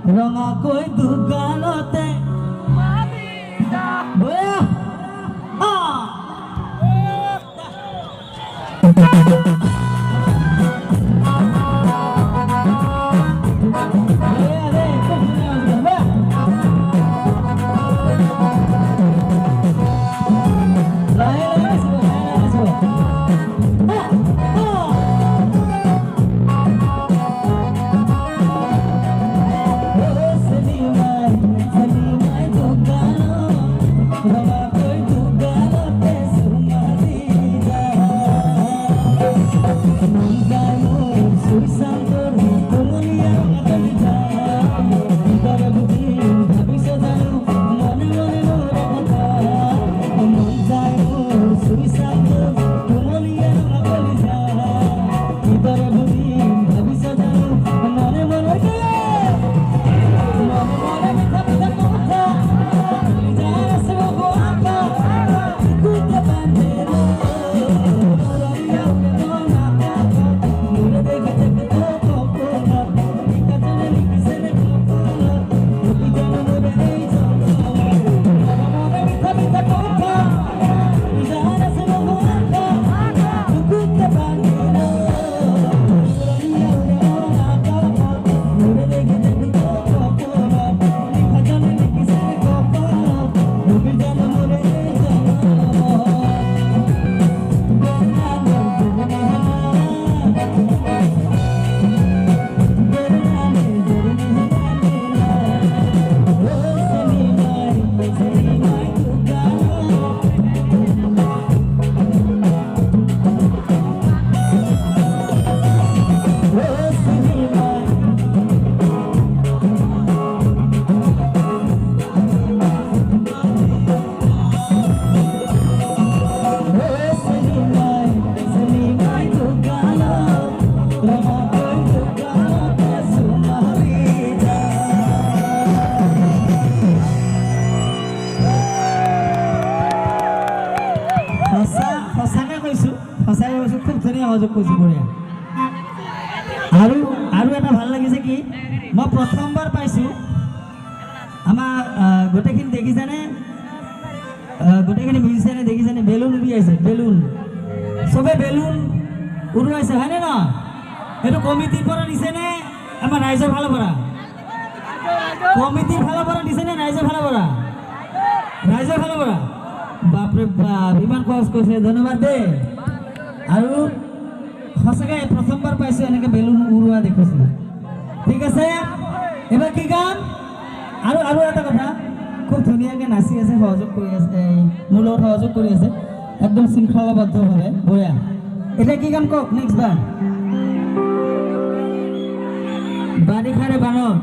Ranga koi dugalote boya আৰু এটা ভাল লাগিছে কি মই প্ৰথমবাৰ পাইছো আমাৰ গোটেইখিনি দেখিছানে গোটেইখিনি মিউজিচিয়ানে দেখিছানে বেলুন উলিয়াইছে বেলুন সবে বেলুন উৰুৱাইছে হয়নে ন এইটো কমিটিৰ পৰা দিছেনে আমাৰ ৰাইজৰ ফালৰ পৰা কমিটিৰ ফালৰ পৰা দিছেনে ৰাইজৰ ফালৰ পৰা বাপৰে বাপ ইমান খৰচ কৰিছে ধন্যবাদ দেই আৰু সঁচাকৈ প্ৰথমবাৰ পাইছোঁ এনেকৈ বেলুন উৰুৱা দেখিছোঁ ঠিক আছে এবাৰ কি গান আৰু এটা কথা খুব ধুনীয়াকৈ নাচি আছে সহযোগ কৰি আছে মোৰ লগত সহযোগ কৰি আছে একদম শৃংখলাবদ্ধভাৱে বঢ়িয়া এতিয়া কি গান কওক নেক্সট বাৰ বাৰিষাৰে বানত